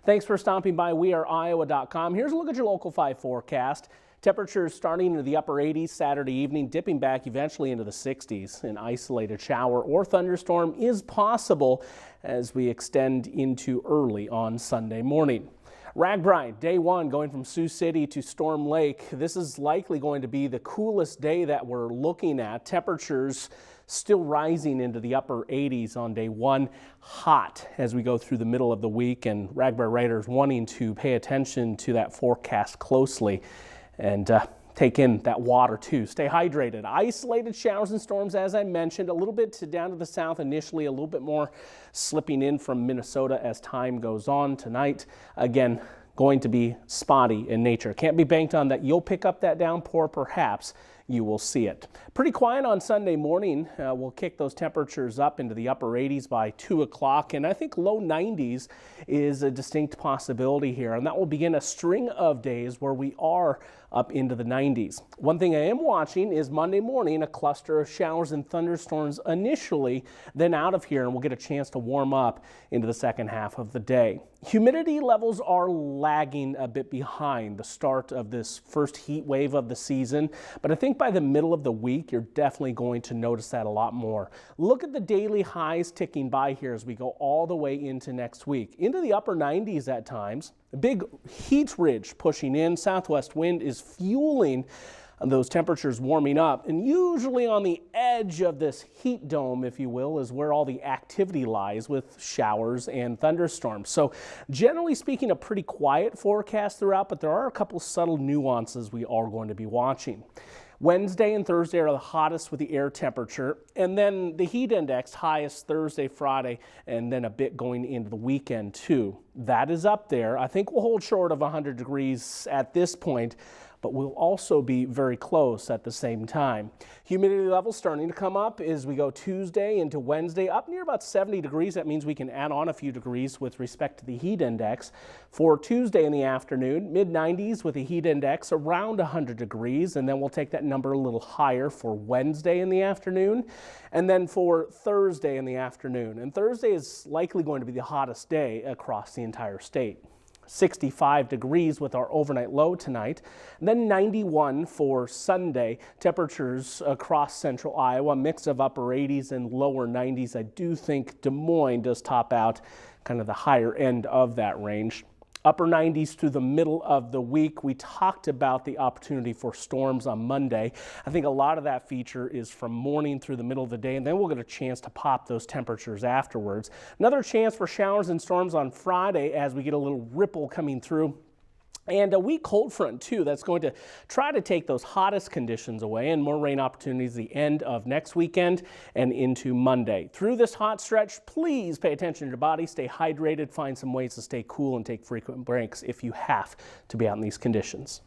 Thanks for stopping by weareiowa.com. Here's a look at your local 5 forecast. Temperatures starting into the upper 80s Saturday evening, dipping back eventually into the 60s. An isolated shower or thunderstorm is possible as we extend into early on Sunday morning. RAGBRAI, day one, going from Sioux City to Storm Lake. This is likely going to be the coolest day that we're looking at. Temperatures still rising into the upper 80s on day one. Hot as we go through the middle of the week, and RAGBRAI writers wanting to pay attention to that forecast closely and take in that water too. Stay hydrated. Isolated showers and storms, as I mentioned, a little bit down to the south initially, a little bit more slipping in from Minnesota as time goes on tonight. Again, going to be spotty in nature. Can't be banked on that you'll pick up that downpour. Perhaps you will see it. Pretty quiet on Sunday morning. We'll kick those temperatures up into the upper 80s by 2 o'clock, and I think low 90s is a distinct possibility here, and that will begin a string of days where we are up into the 90s. One thing I am watching is Monday morning, a cluster of showers and thunderstorms initially, then out of here, and we'll get a chance to warm up into the second half of the day. Humidity levels are lagging a bit behind the start of this first heat wave of the season, but I think by the middle of the week, you're definitely going to notice that a lot more. Look at the daily highs ticking by here as we go all the way into next week, into the upper 90s at times. A big heat ridge pushing in. Southwest wind is fueling those temperatures warming up, and usually on the edge of this heat dome, if you will, is where all the activity lies with showers and thunderstorms. So generally speaking, a pretty quiet forecast throughout, but there are a couple subtle nuances we are going to be watching. Wednesday and Thursday are the hottest with the air temperature, and then the heat index highest Thursday, Friday, and then a bit going into the weekend too. That is up there. I think we'll hold short of 100 degrees at this point, but we'll also be very close at the same time. Humidity levels starting to come up as we go Tuesday into Wednesday, up near about 70 degrees. That means we can add on a few degrees with respect to the heat index. For Tuesday in the afternoon, mid-90s with a heat index around 100 degrees, and then we'll take that number a little higher for Wednesday in the afternoon, and then for Thursday in the afternoon. And Thursday is likely going to be the hottest day across the entire state. 65 degrees with our overnight low tonight, and then 91 for Sunday. Temperatures across central Iowa, mix of upper 80s and lower 90s. I do think Des Moines does top out kind of the higher end of that range. Upper 90s through the middle of the week. We talked about the opportunity for storms on Monday. I think a lot of that feature is from morning through the middle of the day, and then we'll get a chance to pop those temperatures afterwards. Another chance for showers and storms on Friday as we get a little ripple coming through. And a weak cold front, too, that's going to try to take those hottest conditions away, and more rain opportunities the end of next weekend and into Monday. Through this hot stretch, please pay attention to your body, stay hydrated, find some ways to stay cool, and take frequent breaks if you have to be out in these conditions.